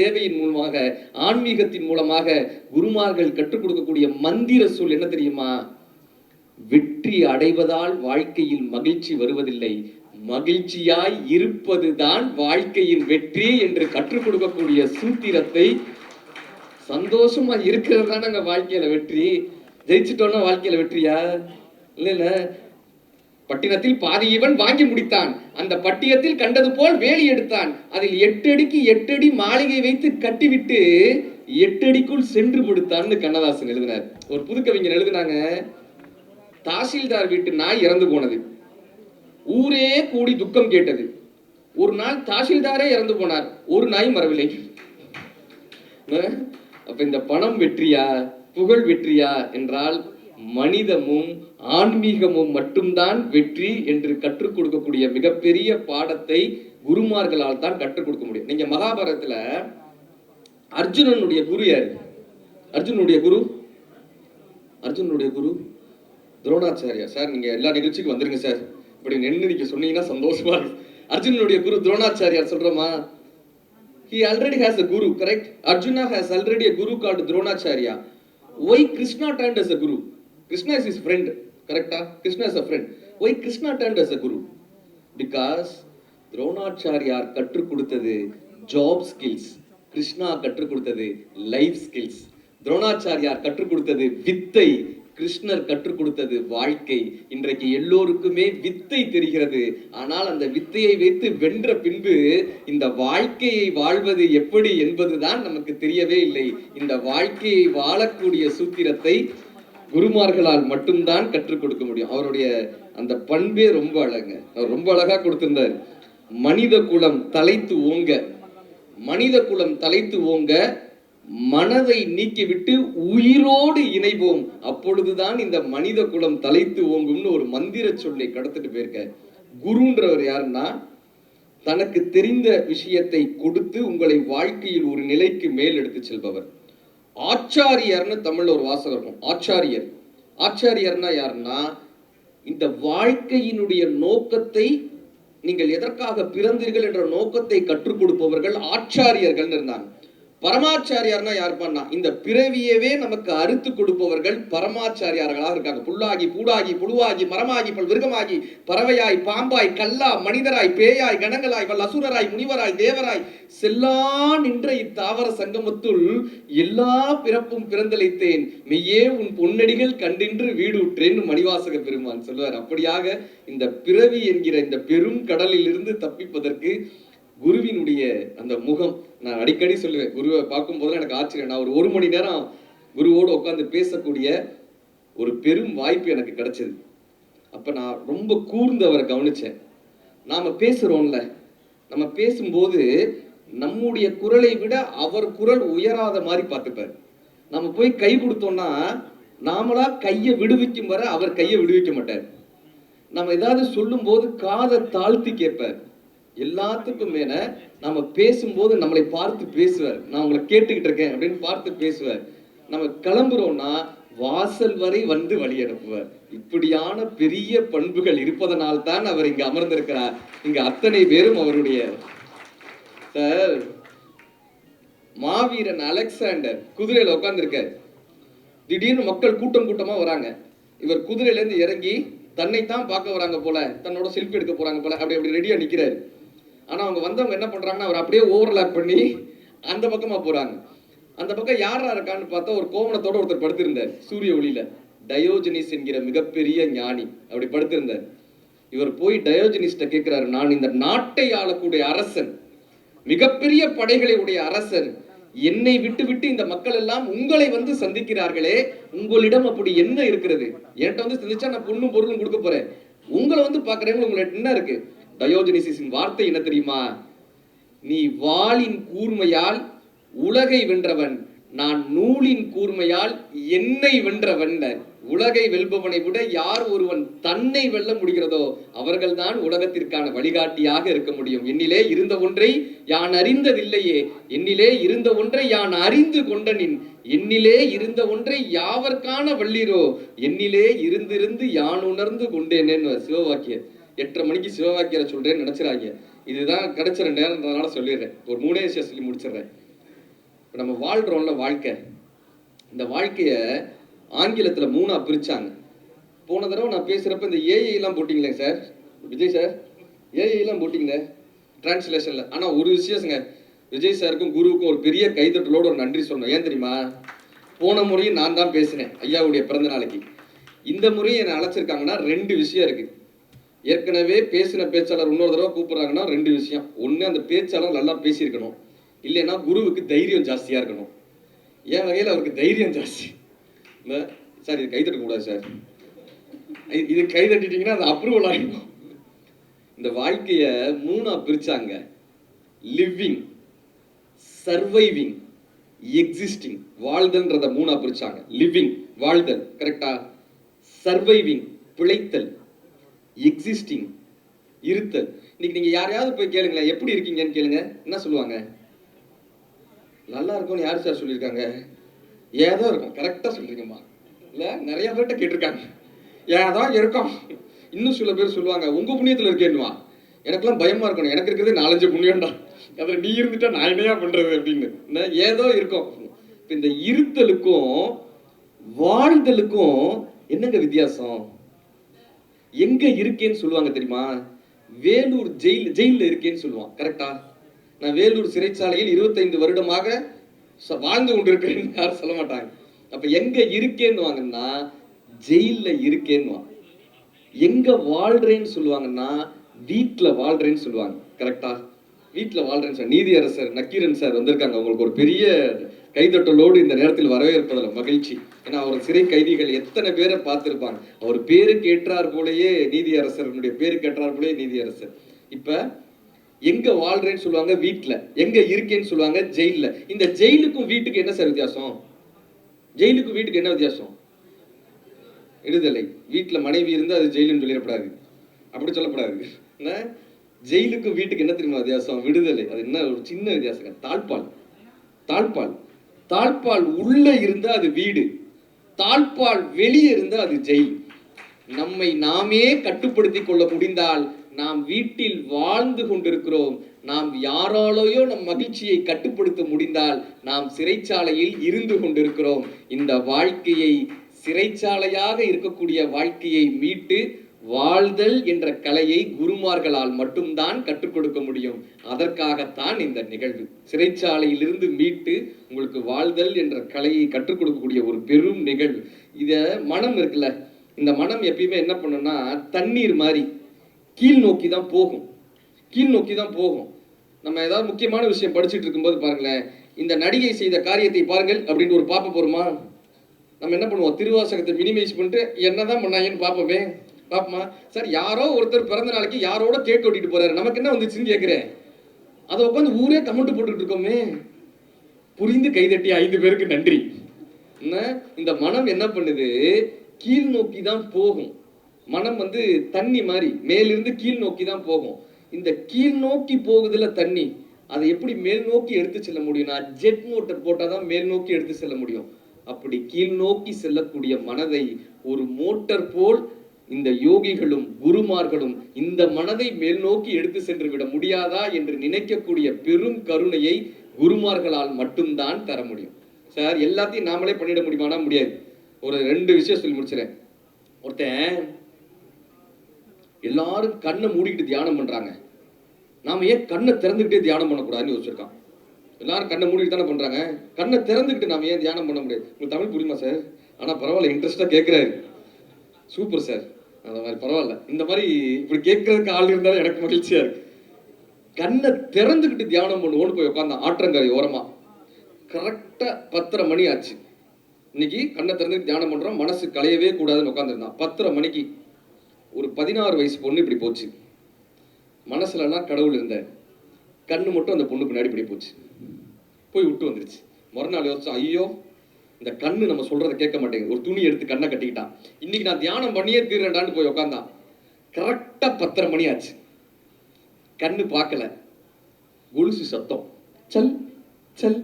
சேவையின் மூலமாக, ஆன்மீகத்தின் மூலமாக குருமார்கள் கற்றுக் கொடுக்கக்கூடிய மந்திர சொல் என்ன தெரியுமா? வெற்றி அடைவதால் வாழ்க்கையில் மகிழ்ச்சி வருவதில்லை, மகிழ்ச்சியாய் இருப்பதுதான் வாழ்க்கையின் வெற்றி என்று கற்றுக் கொடுக்கக்கூடிய சூத்திரத்தை, சந்தோஷமா இருக்கிறது தான் நாங்க வாழ்க்கையில வெற்றி. ஜெயிச்சுட்டோம்னா வாழ்க்கையில வெற்றியா? இல்ல. பட்டினத்தில் பாதி இவன் வாங்கி முடித்தான், அந்த பட்டியத்தில் கண்டது போல் வேலி எடுத்தான், அதில் 8 அடிக்கு 8 அடி மாளிகை வைத்து கட்டிவிட்டு 8 அடிக்குள் சென்று கொடுத்தான்னு கண்ணதாசன் எழுதினார். ஒரு புதுக்கவிஞர் எழுதினாங்க, தாசில்தார் வீட்டு நாய் இறந்து போனது, ஊரே கூடி துக்கம் கேட்டது. ஒரு நாள் தாசில்தாரே இறந்து போனார், ஒரு நாய் மறவில்லை. அப்ப இந்த பணம் வெற்றியா, புகழ் வெற்றியா என்றால் மனிதமும் ஆன்மீகமும் மட்டும்தான் வெற்றி என்று கற்றுக் கொடுக்கக்கூடிய மிகப்பெரிய பாடத்தை குருமார்களால் தான் கற்றுக் கொடுக்க முடியும். நீங்க மகாபாரதத்துல அர்ஜுனனுடைய குரு யாரு? அர்ஜுனனுடைய குரு துரோணாச்சாரியா. சார் நீங்க எல்லா நிகழ்ச்சிக்கும் வந்துருங்க சார், இப்படி நின்று நீங்க சொன்னீங்கன்னா சந்தோஷமா இருக்கு. அர்ஜுனனுடைய குரு துரோணாச்சாரியார் சொல்றோமா? He already has a guru, correct? Arjuna has already a guru called Dronacharya. Why Krishna turned as a guru? Krishna is his friend, correct? Krishna is a friend. Why Krishna turned as a guru? Because Dronacharya கற்றுக் கொடுத்தது job skills, Krishna கற்றுக் கொடுத்தது life skills. Dronacharya கற்றுக் கொடுத்தது வித்தை, கிருஷ்ணர் கற்றுக் கொடுத்தது வாழ்க்கை. இன்றைக்கு எல்லோருக்குமே வித்தை தெரிகிறது, ஆனால் அந்த வித்தையை வைத்து வென்ற பின்பு இந்த வாழ்க்கையை வாழ்வது எப்படி என்பதுதான் நமக்கு தெரியவே இல்லை. இந்த வாழ்க்கையை வாழக்கூடிய சூத்திரத்தை குருமார்களால் மட்டும்தான் கற்றுக் கொடுக்க முடியும். அவருடைய அந்த பண்பே ரொம்ப அழகுங்க. அவர் ரொம்ப அழகா கொடுத்திருந்தார். மனித குலம் தலைத்து ஓங்க, மனித குலம் தலைத்து ஓங்க, மனதை நீக்கிவிட்டு உயிரோடு இணைவோம், அப்பொழுதுதான் இந்த மனித குலம் தலைத்து ஓங்கும்னு ஒரு மந்திர சொல்லை கடத்திட்டு போயிருக்க. குருன்றவர் யாருன்னா, தனக்கு தெரிந்த விஷயத்தை கொடுத்து உங்களை வாழ்க்கையில் ஒரு நிலைக்கு மேல் எடுத்து செல்பவர். ஆச்சாரியர்னு தமிழ்ல ஒரு வாசகம் இருக்கும். ஆச்சாரியர், ஆச்சாரியர்னா யாருன்னா, இந்த வாழ்க்கையினுடைய நோக்கத்தை, நீங்கள் எதற்காக பிறந்தீர்கள் என்ற நோக்கத்தை கற்றுக் கொடுப்பவர்கள் ஆச்சாரியர்கள் இருந்தாங்க. பரமாச்சாரியார்னா யாருப்பான்னா, இந்த பிறவியவே நமக்கு அறுத்து கொடுப்பவர்கள் பரமாச்சாரியார்களாக இருக்காங்க. புல்லாகி பூடாகி புழுவாகி மரமாகி பல் விருகமாகி பறவையாய் பாம்பாய் கல்லா மனிதராய் பேயாய் கணங்களாய் வல் அசுரராய் முனிவராய் தேவராய் செல்லா நின்ற இத்தாவர சங்கமத்துள் எல்லா பிறப்பும் பிறந்தளித்தேன், மெய்யே உன் பொன்னடிகள் கண்டின்று வீடு உற்றேன்னு மணிவாசக பெருமான் சொல்லுவார். அப்படியாக இந்த பிறவி என்கிற இந்த பெரும் கடலில் இருந்து தப்பிப்பதற்கு குருவினுடைய அந்த முகம், நான் அடிக்கடி சொல்லுவேன், குருவை பார்க்கும் போது எனக்கு ஆச்சரியம். நான் ஒரு மணி நேரம் குருவோடு உட்காந்து பேசக்கூடிய ஒரு பெரும் வாய்ப்பு எனக்கு கிடைச்சது. அப்ப நான் ரொம்ப கூர்ந்து அவரை கவனிச்சேன். நாம பேசுறோம்ல, நம்ம பேசும்போது நம்முடைய குரலை விட அவர் குரல் உயராத மாதிரி பார்த்துப்பார். நம்ம போய் கை கொடுத்தோம்னா நாமளா கையை விடுவிக்கும் வர அவர் கையை விடுவிக்க மாட்டார். நம்ம ஏதாவது சொல்லும் போது காதை தாழ்த்தி கேட்பார். எல்லாத்துக்கும் மேல நம்ம பேசும்போது நம்மளை பார்த்து பேசுவார். நான் உங்களை கேட்டுக்கிட்டு இருக்கேன் அப்படின்னு பார்த்து பேசுவார். நம்ம கிளம்புறோம்னா வாசல் வரை வந்து வழி அனுப்புவார். இப்படியான பெரிய பண்புகள் இருப்பதனால் தான் அவர் இங்க அமர்ந்திருக்கிறார். இங்க அத்தனை பேரும் அவருடைய சார். மாவீரன் அலெக்சாண்டர் குதிரையில உட்கார்ந்துருக்கார். திடீர்னு மக்கள் கூட்டம் கூட்டமா வராங்க. இவர் குதிரையில இருந்து இறங்கி தன்னைத்தான் பார்க்க வராங்க போல, தன்னோட செல்ஃபி எடுக்க போறாங்க போல, அப்படி ரெடியா நிக்கிறாரு. ஆனா அவங்க வந்தவங்க என்ன பண்றாங்கன்னா, அவர் அப்படியே ஓவர்லாப் பண்ணி அந்த பக்கமா போறாங்க. அந்த பக்கம் யாரா இருக்கான்னு பார்த்தா ஒரு கோவணத்தோட ஒருத்தர் படுத்திருந்தார் சூரிய ஒளியில. டயோஜனிஸ் என்கிற மிகப்பெரிய ஞானி அப்படி படுத்திருந்தார். இவர் போய் டயோஜனிஸ்ட கேட்கிறாரு, நான் இந்த நாட்டை ஆளக்கூடிய அரசன், மிகப்பெரிய படைகளை உடைய அரசன், என்னை விட்டு விட்டு இந்த மக்கள் எல்லாம் உங்களை வந்து சந்திக்கிறார்களே, உங்களிடம் அப்படி என்ன இருக்கிறது? என்கிட்ட வந்து சந்திச்சா நான் பொண்ணும் பொருளும் கொடுக்க போறேன், உங்களை வந்து பாக்குறேன், உங்களுக்கு என்ன இருக்கு? டயோஜனிசின் வார்த்தை என்ன தெரியுமா? நீ வாளின் கூர்மையால் உலகை வென்றவன், நான் நூலின் கூர்மையால் என்னை வென்றவன். உலகை வெல்பவனை விட யார் ஒருவன் தன்னை வெல்ல முடிகிறதோ அவர்கள்தான் உலகத்திற்கான வழிகாட்டியாக இருக்க முடியும். என்னிலே இருந்த ஒன்றை யான் அறிந்ததில்லையே, என்னிலே இருந்த ஒன்றை யான் அறிந்து கொண்டனின், என்னிலே இருந்த ஒன்றை யாவர்கான வள்ளீரோ, என்னிலே இருந்திருந்து யான் உணர்ந்து கொண்டேனேன்னு சிவவாக்கியம். 8:30 மணிக்கு சிவவாக்கியரை சொல்றேன்னு நினைச்சிடாங்க. இதுதான் கிடைச்ச 2 நேரம் சொல்லிடுறேன். ஒரு 3 விஷயம் சொல்லி முடிச்சிடுறேன். இப்போ நம்ம வாழ்கிறோம்ல வாழ்க்கை, இந்த வாழ்க்கையை ஆங்கிலத்தில் 3ஆ பிரித்தாங்க. போன தடவை நான் பேசுகிறப்ப இந்த ஏஐலாம் போட்டிங்களே சார், விஜய் சார், ஏஐலாம் போட்டிங்களே டிரான்ஸ்லேஷனில். ஆனால் ஒரு விஷயங்க, விஜய் சாருக்கும் குருவுக்கும் ஒரு பெரிய கைதட்டலோடு ஒரு நன்றி சொன்னோம். ஏன் தெரியுமா? போன முறையும் நான் தான் பேசினேன் ஐயாவுடைய பிறந்த நாளைக்கு. இந்த முறையும் என்னை அழைச்சிருக்காங்கன்னா 2 விஷயம் இருக்குது. ஏற்கனவே பேசின பேச்சாளர் இன்னொரு தடவை கூப்பிட்றாங்கன்னா 2 விஷயம். ஒன்று, அந்த பேச்சாளர் நல்லா பேசியிருக்கணும், இல்லைன்னா குருவுக்கு தைரியம் ஜாஸ்தியாக இருக்கணும். என் வகையில் அவருக்கு தைரியம் ஜாஸ்தி. சார் இது கைதட்டக்கூடாது சார், இது கைதட்டிட்டீங்கன்னா அது அப்ரூவல் ஆகிடும். இந்த வாழ்க்கையை 3ஆ பிரிச்சாங்க. Living, surviving, existing. வாழ்தல்ன்றத 3ஆ பிரிச்சாங்க. லிவிங் வாழ்தல், கரெக்டா? சர்வைவிங் பிழைத்தல், எக்ஸிஸ்டிங் இருத்தல். இன்னைக்கு நீங்க யாரையாவது போய் கேளுங்களேன் எப்படி இருக்கீங்கன்னு கேளுங்க, என்ன சொல்லுவாங்க? நல்லா இருக்கும்னு யார் சார் சொல்லியிருக்காங்க? ஏதோ இருக்கும். கரெக்டா சொல்றீங்கம்மா. இல்ல நிறைய பேர்கிட்ட கேட்டிருக்காங்க, ஏதோ இருக்கும். இன்னும் சில பேர் சொல்லுவாங்க உங்க புண்ணியத்துல இருக்கேன்னுவா. எனக்கெல்லாம் பயமா இருக்கணும், எனக்கு இருக்கிறது 4-5 புண்ணியம்டா, அதுல நீ இருந்துட்டா நான் என்னையா பண்றது அப்படின்னு. ஏதோ இருக்கும். இந்த இருத்தலுக்கும் வாழ்தலுக்கும் என்னங்க வித்தியாசம்? எங்க இருக்கேன்னு சொல்லுவாங்க தெரியுமா? வேலூர் ஜெயில இருக்கேன்னு சொல்லுவான், கரெக்டா? நான் வேலூர் சிறைச்சாலையில் 25 வருடமாக வாழ்ந்து கொண்டிருக்கிறேன்னு யாரும் சொல்ல மாட்டாங்க. அப்ப எங்க இருக்கேன்னு வாங்கன்னா ஜெயில இருக்கேன்னு. எங்க வாழ்றேன்னு சொல்லுவாங்கன்னா வீட்டுல வாழ்றேன்னு சொல்லுவாங்க, கரெக்டா? வீட்டுல வாழ்றேன்னு. நீதியரசர் நக்கீரன் சார் வந்திருக்காங்க. உங்களுக்கு ஒரு பெரிய கைதட்டலோடு இந்த நேரத்தில் வரவேற்பதில் மகிழ்ச்சி. ஏன்னா அவர் சிறை கைதிகள் எத்தனை பேரை பார்த்திருப்பாங்க. அவர் பேருக்கு ஏற்றார் போலயே நீதியரசருடைய பேருக்கு ஏற்றார் போலயே நீதியரசர். இப்ப எங்க வாழ்றேன்னு சொல்லுவாங்க வீட்டுல, எங்க இருக்கேன்னு சொல்லுவாங்க ஜெயில. இந்த ஜெயிலுக்கும் வீட்டுக்கு என்ன சார் வித்தியாசம்? ஜெயிலுக்கும் வீட்டுக்கு என்ன வித்தியாசம்? விடுதலை. வீட்டுல மனைவி இருந்து அது ஜெயிலுன்னு சொல்லிடப்படாது, அப்படி சொல்லப்படாது. ஜெயிலுக்கும் வீட்டுக்கு என்ன தெரியுமா வித்தியாசம்? விடுதலை. அது என்ன ஒரு சின்ன வித்தியாசம். தாழ்பால், தாழ்பால், தாழ்பால் உள்ள இருந்தா அது வீடு, தாழ்பால் வெளியே இருந்தா அது ஜெயில். நம்மை நாமே கட்டுப்படுத்திக் கொள்ள முடிந்தால் நாம் வீட்டில் வாழ்ந்து கொண்டிருக்கிறோம். நாம் யாராலேயோ நம் மகிழ்ச்சியை கட்டுப்படுத்த முடிந்தால் நாம் சிறைச்சாலையில் இருந்து கொண்டிருக்கிறோம். இந்த வாழ்க்கையை, சிறைச்சாலையாக இருக்கக்கூடிய வாழ்க்கையை மீட்டு வாழ்தல் என்ற கலையை குருமார்களால் மட்டும்தான் கற்றுக் கொடுக்க முடியும். அதற்காகத்தான் இந்த நிகழ்வு. சிறைச்சாலையிலிருந்து மீட்டு உங்களுக்கு வாழ்தல் என்ற கலையை கற்றுக் கொடுக்கக்கூடிய ஒரு பெரும் நிகழ்வு. இத மனம் இருக்குல்ல, இந்த மனம் எப்பயுமே என்ன பண்ணும்னா தண்ணீர் மாதிரி கீழ் நோக்கி தான் போகும், கீழ் நோக்கி தான் போகும். நம்ம ஏதாவது முக்கியமான விஷயம் படிச்சுட்டு இருக்கும்போது பாருங்களேன், இந்த நடிகை செய்த காரியத்தை பாருங்கள் அப்படின்னு ஒரு பார்ப்ப போறோமா? நம்ம என்ன பண்ணுவோம்? திருவாசகத்தை மினிமைஸ் பண்ணிட்டு என்னதான் பண்ணாங்கன்னு பார்ப்போமே. பாப்பமா சார், யாரோ ஒருத்தர் பிறந்த நாளைக்கு யாரோட கேக் ஓட்டிட்டு போறாரு, நமக்கு என்ன வந்துச்சுன்னு கேட்கிறேன். அதை உட்காந்து ஊரே கமெண்ட் போட்டுட்டு இருக்கோமே. புரிந்து கைதட்டி 5 பேருக்கு நன்றி. இந்த மனம் என்ன பண்ணுது? கீழ் நோக்கி தான் போகும். மனம் தண்ணி மாதிரி மேலிருந்து கீழ் நோக்கி தான் போகும். இந்த கீழ் நோக்கி போகுதுல தண்ணி, அதை எப்படி மேல் நோக்கி எடுத்து செல்ல முடியும்னா ஜெட் மோட்டர் போட்டாதான் மேல் நோக்கி எடுத்து செல்ல முடியும். அப்படி கீழ் நோக்கி செல்லக்கூடிய மனதை ஒரு மோட்டர் போல் இந்த யோகிகளும் குருமார்களும் இந்த மனதை மேல் நோக்கி எடுத்து சென்று விட முடியாதா என்று நினைக்கக்கூடிய பெரும் கருணையை குருமார்களால் மட்டும்தான் தர முடியும். சார், எல்லாத்தையும் நாமளே பண்ணிட முடியுமானா முடியாது. ஒரு 2 விஷயம் சொல்லி முடிச்சிடறேன். ஒருத்தன் எல்லாரும் கண்ணை மூடிக்கிட்டு தியானம் பண்றாங்க, நாம ஏன் கண்ணை திறந்துக்கிட்டே தியானம் பண்ணக்கூடாதுன்னு யோசிச்சிருக்கான். எல்லாரும் கண்ணை மூடிட்டு தானே பண்றாங்க, கண்ணை திறந்துக்கிட்டு நாம ஏன் தியானம் பண்ண முடியாது? உங்களுக்கு தமிழ் புரியுமா சார்? ஆனா பரவாயில்ல, இன்ட்ரெஸ்டா கேட்கிறாரு. Super sir. அந்த மாதிரி பரவாயில்ல, இந்த மாதிரி இப்படி கேட்கறதுக்கு ஆள் இருந்தாலும் எனக்கு மகிழ்ச்சியா இருக்கு. கண்ணை திறந்துக்கிட்டு தியானம் பண்ணுவோன்னு போய் உட்காந்தான் ஆற்றங்கரை ஓரமா. கரெக்டா 10:30 மணி ஆச்சு. இன்னைக்கு கண்ணை திறந்து தியானம் பண்றோம், மனசு கலையவே கூடாதுன்னு உட்காந்துருந்தான். 10:30 மணிக்கு ஒரு 16 வயசு பொண்ணு இப்படி போச்சு. மனசுலலாம் கடவுள் இருந்த, கண்ணு மட்டும் அந்த பொண்ணு பின்னாடி இப்படி போச்சு, போய் விட்டு வந்துருச்சு. மறுநாள் யோசிச்சா, ஐயோ இந்த கண்ணு நம்ம சொல்றதை கேட்க மாட்டேங்குது. ஒரு துணி எடுத்து கண்ணை கட்டிக்கிட்டான். இன்னைக்கு நான் தியானம் பண்ணியே தீர்றேன்டான்னு போய் உட்காந்தான். கரெக்டா 10:30 மணி ஆச்சு. கண்ணு பார்க்கல, கொலுசு சத்தம் சல் சல்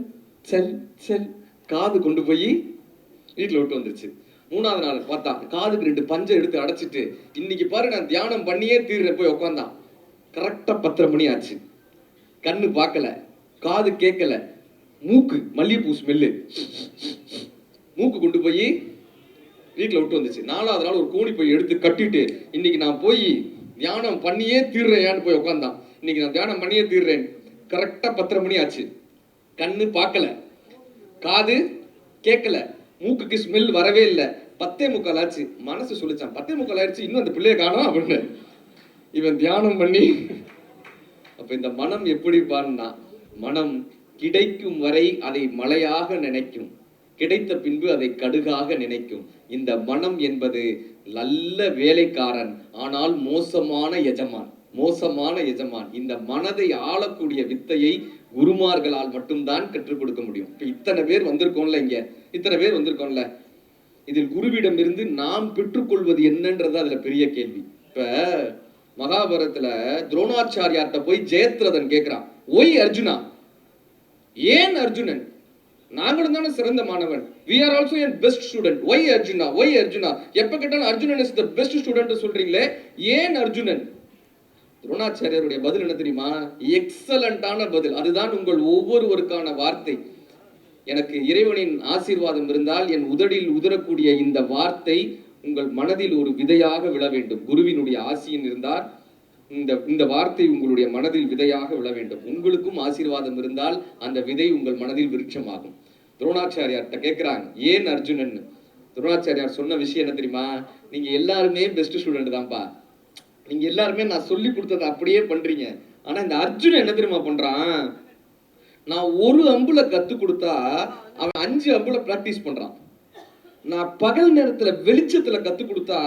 சல் சல், காது கொண்டு போய் வீட்டுல விட்டு வந்துருச்சு. 3ஆவது நாள் பார்த்தா காதுக்கு 2 பஞ்சை எடுத்து அடைச்சிட்டு இன்னைக்கு பாரு நான் தியானம் பண்ணியே தீர்றேன் போய் உட்காந்தான். கரெக்டா 10:30 மணி ஆச்சு. கண்ணு பார்க்கல, காது கேட்கல, மூக்கு மல்லிகைப்பூ ஸ்மெல்லு, மூக்கு கொண்டு போய் வீட்டில் விட்டு வந்துச்சு. 4வது நாள் ஒரு கோணி போய் எடுத்து கட்டிட்டு, இன்னைக்கு நான் போய் தியானம் பண்ணியே தீர்றேன் போய் உட்காந்தான். இன்னைக்கு நான் தியானம் பண்ணியே தீர்றேன். கரெக்டா 10:30 மணி ஆச்சு. கண்ணு பார்க்கல, காது கேட்கல, மூக்குக்கு ஸ்மெல் வரவே இல்லை. 10:45 ஆச்சு. மனசு சொல்லிச்சான் 10:45 ஆயிடுச்சு, இன்னும் அந்த பிள்ளைய காணோம் அப்படின்னு. இவன் தியானம் பண்ணி அப்ப இந்த மனம் எப்படி பான்னா, மனம் கிடைக்கும் வரை அதை மலையாக நினைக்கும், கிடைத்த பின்பு அதை கடுகாக நினைக்கும். இந்த மனம் என்பது நல்ல வேலைக்காரன், ஆனால் மோசமான எஜமான், மோசமான எஜமான். இந்த மனதை ஆளக்கூடிய வித்தையை குருமார்களால் மட்டும்தான் கற்றுக் கொடுக்க முடியும். இப்ப இத்தனை பேர் வந்திருக்கோம்ல, இங்க இத்தனை பேர் வந்திருக்கோம்ல, இதில் குருவிடம் இருந்து நாம் பெற்றுக்கொள்வது என்னன்றது அதுல பெரிய கேள்வி. இப்ப மகாபாரதத்துல துரோணாச்சாரியார்ட்ட போய் ஜெயத்ரதன் கேட்கிறான், ஒய் அர்ஜுனா, ஏன் அர்ஜுனன், நாங்களும் தானே சிறந்த மாணவன், we are also a best student, why Arjuna, why Arjuna, எப்ப கேட்டாலும் Arjunan is the best student சொல்றீங்களே, ஏன் அர்ஜுனன்? துரோணாச்சாரியருடைய பதில் என்ன தெரியுமா? எக்ஸலண்டான பதில். அதுதான் உங்கள் ஒவ்வொருவருக்கான வார்த்தை. எனக்கு இறைவனின் ஆசீர்வாதம் இருந்தால் என் உதடில் உதரக்கூடிய இந்த வார்த்தை உங்கள் மனதில் ஒரு விதையாக விழ வேண்டும். குருவினுடைய ஆசியின் இருந்தால் இந்த வார்த்தை உங்களுடைய மனதில் விதையாக விழ வேண்டும். உங்களுக்கும் ஆசீர்வாதம் இருந்தால் அந்த விதை உங்கள் மனதில் விருட்சமாகும். துரோணாச்சாரியார்கிட்ட கேட்கிறாங்க, ஏன் அர்ஜுனன்? துரோணாச்சாரியார் சொன்ன விஷயம் என்ன தெரியுமா? நீங்க எல்லாருமே பெஸ்ட் ஸ்டூடெண்ட் தான்ப்பா, நீங்க எல்லாருமே நான் சொல்லி கொடுத்ததை அப்படியே பண்றீங்க. ஆனா இந்த அர்ஜுனன் என்ன தெரியுமா பண்றான்? நான் ஒரு அம்புல கத்து கொடுத்தா அவன் 5 அம்புல பிராக்டிஸ் பண்றான். நான் பகல் நேரத்துல வெளிச்சத்துல கத்து கொடுத்தா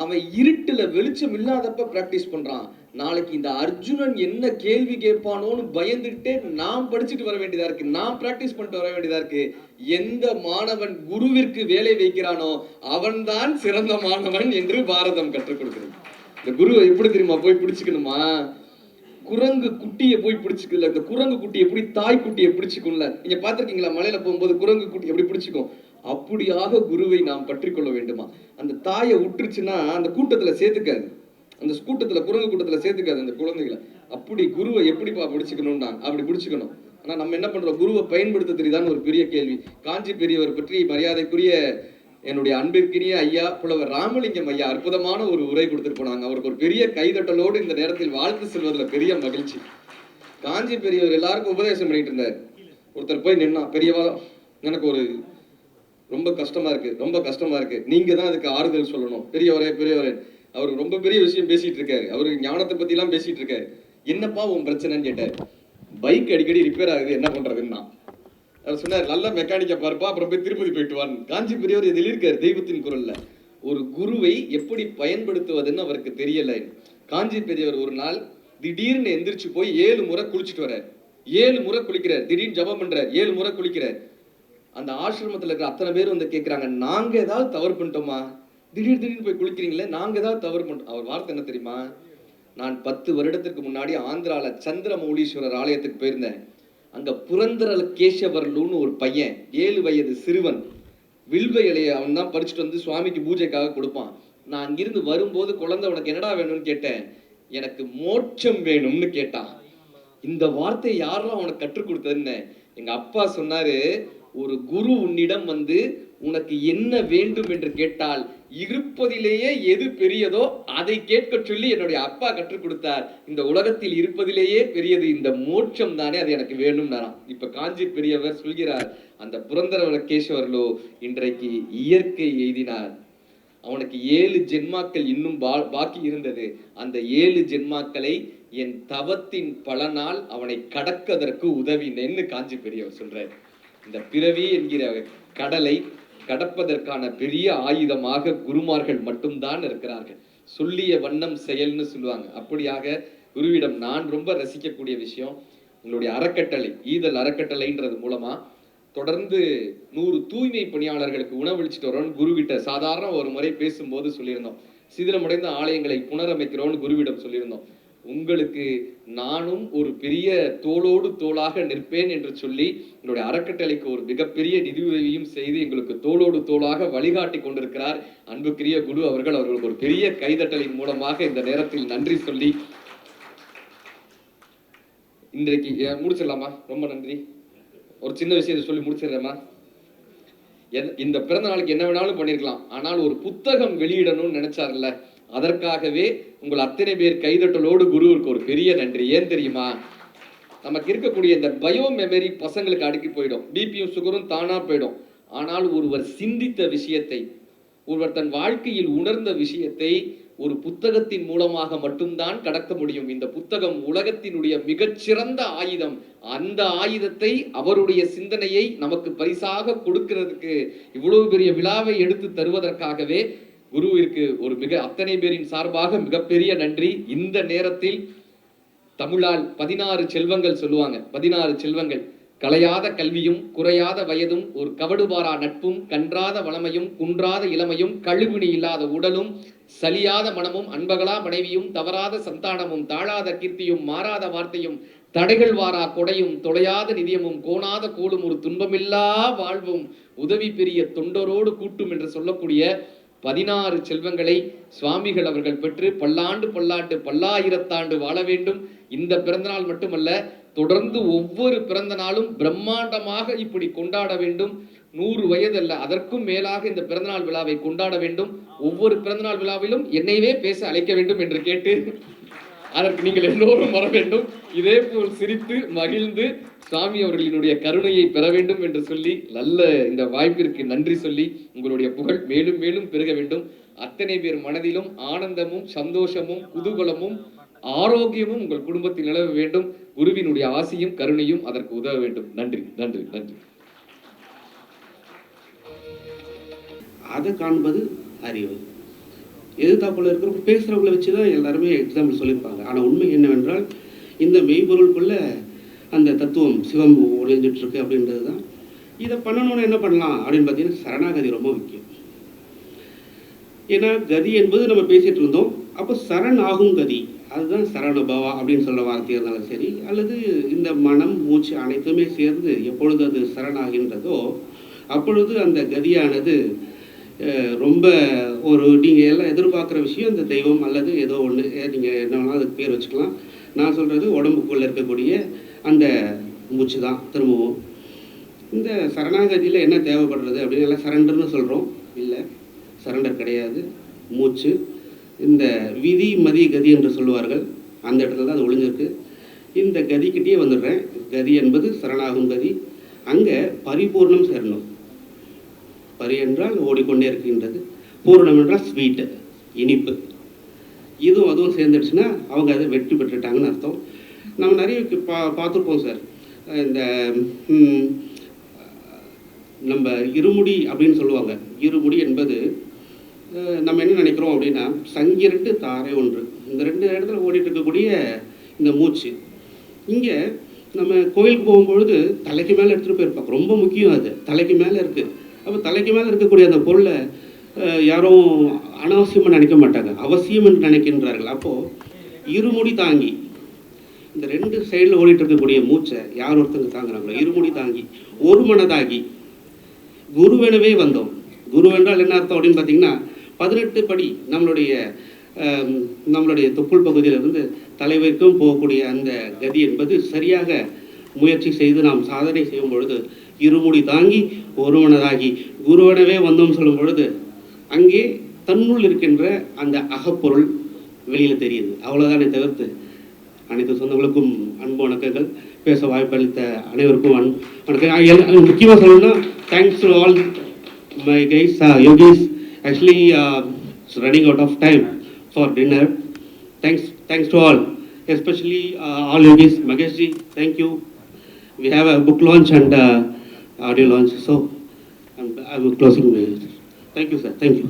அவன் இருட்டுல வெளிச்சம் இல்லாதப்ப பிராக்டிஸ் பண்றான். நாளைக்கு இந்த அர்ஜுனன் என்ன கேள்வி கேட்பானோன்னு பயந்துகிட்டே நான் படிச்சுட்டு வர வேண்டியதா இருக்கு, நான் பிராக்டிஸ் பண்ணிட்டு வர வேண்டியதா இருக்கு. எந்த மாணவன் குருவிற்கு வேலை வைக்கிறானோ அவன்தான் சிறந்த மாணவன் என்று பாரதம் கற்றுக் கொடுக்கிறது. இந்த குருவை எப்படி தெரியுமா போய் பிடிச்சுக்கணுமா? குரங்கு குட்டியை போய் பிடிச்சிக்கல. இந்த குரங்கு குட்டி எப்படி தாய் குட்டியை பிடிச்சிக்கும்ல, நீங்க பாத்திருக்கீங்களா? மலையில போகும்போது குரங்கு குட்டி எப்படி பிடிச்சிக்கும், அப்படியாக குருவை நாம் பற்றி கொள்ள வேண்டுமா? அந்த தாயை விட்டுருச்சுன்னா அந்த கூட்டத்துல சேர்த்துக்காது, அந்த கூட்டத்துல குரங்கு கூட்டத்துல சேர்த்துக்காது அந்த குழந்தைகளை. அப்படி குருவை எப்படிப்பா பிடிச்சிக்கணும்னா அப்படி பிடிச்சிக்கணும். ஆனா நம்ம என்ன பண்றோம்? குருவை பயன்படுத்த தெரியுதான்னு ஒரு பெரிய கேள்வி. காஞ்சி பெரியவர் பற்றி மரியாதைக்குரிய என்னுடைய அன்பிற்கினிய ஐயா புலவர் ராமலிங்கம் ஐயா அற்புதமான ஒரு உரை கொடுத்துட்டு போனாங்க. அவருக்கு ஒரு பெரிய கைதட்டலோடு இந்த நேரத்தில் வாழ்த்து செல்வதில் பெரிய மகிழ்ச்சி. காஞ்சி பெரியவர் எல்லாருக்கும் உபதேசம் பண்ணிட்டு இருந்தார். ஒருத்தர் போய் நின்னா, பெரியவா எனக்கு ஒரு ரொம்ப கஷ்டமா இருக்கு, ரொம்ப கஷ்டமா இருக்கு, நீங்க தான் அதுக்கு ஆறுதல் சொல்லணும். பெரியவரே பெரியவரே, அவர் ரொம்ப பெரிய விஷயம் பேசிட்டு இருக்காரு, அவரு ஞானத்தை பத்தி எல்லாம் பேசிட்டு இருக்காரு. என்னப்பா உன் பிரச்சனைன்னு கேட்டார். பைக் அடிக்கடி ரிப்பேர் ஆகுது, என்ன பண்றதுன்னா அவர் சொன்னார், நல்ல மெக்கானிக்கா பாருப்பா, அப்புறம் போய் திருப்பதி போயிட்டு வான்னு. காஞ்சி பெரியவர் இதில் இருக்காரு தெய்வத்தின் குரல்ல. ஒரு குருவை எப்படி பயன்படுத்துவதுன்னு அவருக்கு தெரியல. காஞ்சி பெரியவர் ஒரு நாள் திடீர்னு எந்திரிச்சு போய் 7 முறை குளிச்சுட்டு வர்றார். 7 முறை குளிக்கிறார், திடீர்னு ஜபம் பண்றார், 7 முறை குளிக்கிறார். அந்த ஆசிரமத்துல இருக்கிற அத்தனை பேர் வந்து கேட்கிறாங்க, நாங்க ஏதாவது தவறு பண்ணிட்டோமா, திடீர்னு போய் குளிக்கிறீங்களே, நாங்க ஏதாவது தவறு பண்ணிட்டோம்? அவர் வார்த்தை என்ன தெரியுமா? நான் 10 வருடத்துக்கு முன்னாடி ஆந்திரால சந்திரமௌலீஸ்வரர் ஆலயத்துக்கு போயிருந்தேன். அங்க புரந்தர கேசவர்லுன்னு ஒரு பையன், 7 வயது சிறுவன், வில்வ இலையை அவன் தான் பறிச்சுட்டு வந்து சுவாமிக்கு பூஜைக்காக கொடுப்பான். நான் அங்கிருந்து வரும்போது, குழந்தை உனக்கு என்னடா வேணும்னு கேட்டேன். எனக்கு மோட்சம் வேணும்னு கேட்டான். இந்த வார்த்தை யாரெல்லாம் அவனுக்கு கற்றுக் கொடுத்ததுன்னு எங்க அப்பா சொன்னாரு. ஒரு குரு உன்னிடம் வந்து உனக்கு என்ன வேண்டும் என்று கேட்டால் இருப்பதிலேயே எது பெரியதோ அதை கேட்க சொல்லி என்னுடைய அப்பா கற்றுக் கொடுத்தார். இந்த உலகத்தில் இருப்பதிலேயே பெரியது இந்த மோட்சம் தானே, அது எனக்கு வேணும். இப்ப காஞ்சி பெரியவர் சொல்கிறார், அந்த புரந்தரவலகேஸ்வரலோ இன்றைக்கு இயற்கை எய்தினார். அவனுக்கு 7 ஜென்மாக்கள் இன்னும் பாக்கி இருந்தது. அந்த 7 ஜென்மாக்களை என் தவத்தின் பலனால் அவனை கடக்கதற்கு உதவினேன்னு காஞ்சி பெரியவர் சொல்றார். இந்த பிறவி என்கிற கடலை கடப்பதற்கான பெரிய ஆயுதமாக குருமார்கள் மட்டும்தான் இருக்கிறார்கள். சொல்லிய வண்ணம் செயல்னு சொல்லுவாங்க. அப்படியாக குருவிடம் நான் ரொம்ப ரசிக்கக்கூடிய விஷயம், உங்களுடைய அறக்கட்டளை, ஈதல் அறக்கட்டளைன்றது மூலமா தொடர்ந்து 100 தூய்மை பணியாளர்களுக்கு உணவளிச்சுட்டு வரோம்னு குருவிட்ட சாதாரண ஒரு முறை பேசும்போது சொல்லியிருந்தோம். சிதிலமடைந்த ஆலயங்களை புனரமைக்கிறோம்னு குருவிடம் சொல்லியிருந்தோம். உங்களுக்கு நானும் ஒரு பெரிய தோளோடு தோளாக நிற்பேன் என்று சொல்லி என்னுடைய அறக்கட்டளைக்கு ஒரு மிகப்பெரிய நிதி உதவியும் செய்து எங்களுக்கு தோளோடு தோளாக வழிகாட்டி கொண்டிருக்கிறார் அன்புக்குரிய குரு அவர்கள். அவர்களுக்கு ஒரு பெரிய கைதட்டலின் மூலமாக இந்த நேரத்தில் நன்றி சொல்லி இன்றைக்கு முடிச்சிடலாமா? ரொம்ப நன்றி. ஒரு சின்ன விஷயத்தை சொல்லி முடிச்சிடுறேம்மா. இந்த பிறந்த நாளுக்கு என்ன வேணாலும் பண்ணியிருக்கலாம், ஆனால் ஒரு புத்தகம் வெளியிடணும்னு நினைச்சார்ல, அதற்காகவே உங்கள் அத்தனை பேர் கைதட்டலோடு குருவிற்கு ஒரு பெரிய நன்றி. ஏன் தெரியுமா, நமக்கு இருக்கக்கூடிய இந்த பயோ மெமரி பசங்களுக்கு அடுக்கி போயிடும், பிபியும் சுகரும் தானா போயிடும். ஆனால் ஒருவர் சிந்தித்த விஷயத்தை, ஒருவர் தன் வாழ்க்கையில் உணர்ந்த விஷயத்தை ஒரு புத்தகத்தின் மூலமாக மட்டும்தான் கடக்க முடியும். இந்த புத்தகம் உலகத்தினுடைய மிகச்சிறந்த ஆயுதம். அந்த ஆயுதத்தை, அவருடைய சிந்தனையை நமக்கு பரிசாக கொடுக்கிறதுக்கு இவ்வளவு பெரிய விழாவை எடுத்து தருவதற்காகவே குருவிற்கு ஒரு அத்தனை பேரின் சார்பாக மிகப்பெரிய நன்றி. இந்த நேரத்தில் தமிழால் 16 செல்வங்கள் சொல்லுவாங்க. 16 செல்வங்கள்: கலையாத கல்வியும், குறையாத வயதும், ஒரு கவடுபாரா நட்பும், கன்றாத வளமையும், குன்றாத இளமையும், கழுவினி இல்லாத உடலும், சலியாத மனமும், அன்பகலா மனைவியும், தவறாத சந்தானமும், தாழாத கீர்த்தியும், மாறாத வார்த்தையும், தடைகள் வாரா கொடையும், தொலையாத நிதியமும், கோணாத கோலும், ஒரு துன்பமில்லா வாழ்வும், உதவி பெரிய தொண்டரோடு கூட்டும் என்று சொல்லக்கூடிய 16 செல்வங்களை சுவாமிகள் அவர்கள் பெற்று பல்லாண்டு பல்லாண்டு பல்லாயிரத்தாண்டு வாழ வேண்டும். இந்த பிறந்தநாள் மட்டுமல்ல, தொடர்ந்து ஒவ்வொரு பிறந்த நாளும் பிரம்மாண்டமாக இப்படி கொண்டாட வேண்டும். 100 வயது அல்ல, அதற்கும் மேலாக இந்த பிறந்தநாள் விழாவை கொண்டாட வேண்டும். ஒவ்வொரு பிறந்தநாள் விழாவிலும் என்னையவே பேச அழைக்க வேண்டும் என்று கேட்டு, அதற்கு நீங்கள் எல்லோரும் வர வேண்டும். இதே போல் சிரித்து மகிழ்ந்து சுவாமி அவர்களினுடைய கருணையை பெற வேண்டும் என்று சொல்லி, நல்ல இந்த வாய்ப்பிற்கு நன்றி சொல்லி, உங்களுடைய புகழ் மேலும் மேலும் பெருக வேண்டும். அத்தனை பேர் மனதிலும் ஆனந்தமும், சந்தோஷமும், குதூகலமும், ஆரோக்கியமும் உங்கள் குடும்பத்தில் நிலவ வேண்டும். குருவினுடைய ஆசியும் கருணையும் அதற்கு உதவ வேண்டும். நன்றி, நன்றி, நன்றி. அதை காண்பது அறிவு. எதிர்த்தாப்புல இருக்கிறவங்க பேசுகிறவங்களை வச்சு தான் எல்லாருமே எக்ஸாம்பிள் சொல்லியிருப்பாங்க. ஆனால் உண்மை என்னவென்றால், இந்த மெய்பொருளுக்குள்ள அந்த தத்துவம் சிவம் ஒளிஞ்சிட்ருக்கு அப்படின்றது தான். இதை பண்ணணும்னு என்ன பண்ணலாம் அப்படின்னு பார்த்தீங்கன்னா, சரணாகதி ரொம்ப முக்கியம். ஏன்னா கதி என்பது நம்ம பேசிகிட்டு இருந்தோம். அப்போ சரண் ஆகும் கதி, அதுதான் சரணபவா அப்படின்னு சொல்கிற வார்த்தையாக இருந்தாலும் சரி, அல்லது இந்த மனம் மூச்சு அனைத்துமே சேர்ந்து எப்பொழுது அது சரணாகின்றதோ அப்பொழுது அந்த கதியானது ரொம்ப ஒரு நீங்கள் எல்லாம் எதிர்பார்க்குற விஷயம் இந்த தெய்வம் அல்லது ஏதோ ஒன்று, நீங்கள் என்ன வேணாலும் அதுக்கு பேர் வச்சுக்கலாம். நான் சொல்கிறது உடம்புக்குள்ளே இருக்கக்கூடிய அந்த மூச்சு தான். திரும்பவும் இந்த சரணாகதியில் என்ன தேவைப்படுறது அப்படின்னு எல்லாம் சரண்டர்னு சொல்கிறோம். இல்லை, சரண்டர் கிடையாது. மூச்சு, இந்த விதி மதி கதி என்று சொல்லுவார்கள், அந்த இடத்துல தான் அது ஒளிஞ்சிருக்கு. இந்த கதிக்கிட்டே வந்துடுறேன். கதி என்பது சரணாகும் கதி. அங்கே பரிபூர்ணம் சேரணும். பரி என்றால் ஓடிக்கொண்டே இருக்கின்றது, பூர்ணம் என்றால் ஸ்வீட்டு, இனிப்பு. இதுவும் அதுவும் சேர்ந்துடுச்சுன்னா அவங்க அதை வெற்றி பெற்றுட்டாங்கன்னு அர்த்தம். நம்ம நிறைய பார்த்துருப்போம் சார். இந்த நம்ம இருமுடி அப்படின்னு சொல்லுவாங்க. இருமுடி என்பது நம்ம என்ன நினைக்கிறோம் அப்படின்னா, சங்கிரட்டு தாரை ஒன்று, இந்த 2 இடத்துல ஓடிட்டு இருக்கக்கூடிய இந்த மூச்சு. இங்கே நம்ம கோயிலுக்கு போகும்பொழுது தலைக்கு மேலே எடுத்துகிட்டு போயிருப்பாங்க. ரொம்ப முக்கியம், அது தலைக்கு மேலே இருக்குது. அப்போ தலைக்கு மேலே இருக்கக்கூடிய அந்த பொருளை யாரும் அனாவசியமாக நினைக்க மாட்டாங்க, அவசியம் என்று நினைக்கின்றார்கள். அப்போது இருமுடி தாங்கி, இந்த 2 சைடில் ஓடிட்டு இருக்கக்கூடிய மூச்சை யார் ஒருத்தங்க தாங்குறாங்களோ, இருமுடி தாங்கி ஒரு மனதாகி குருவெனவே வந்தோம். குருவென்றால் என்ன அர்த்தம் அப்படின்னு பார்த்தீங்கன்னா, 18 படி நம்மளுடைய தொப்புள் பகுதியிலிருந்து தலைவருக்கும் போகக்கூடிய அந்த கதி என்பது சரியாக முயற்சி செய்து நாம் சாதனை செய்யும் பொழுது, இருமுடி தாங்கி ஒருவனதாகி குருவனவே வந்தோம் சொல்லும் பொழுது, அங்கே தன்னுள் இருக்கின்ற அந்த அகப்பொருள் வெளியில் தெரியுது. அவ்வளோதானே தவிர்த்து அனைத்து சொந்தங்களுக்கும் அன்பு வணக்கங்கள். பேச வாய்ப்பளித்த அனைவருக்கும் வணக்கம். முக்கியமாக சொல்லணும்னா, thanks to all my guys, yogis. Actually, it's running out of time for dinner. Thanks to all, especially all yogis. Magesh ji, thank you. We have a book launch and audio launch, so I'm closing. Thank you, sir. Thank you.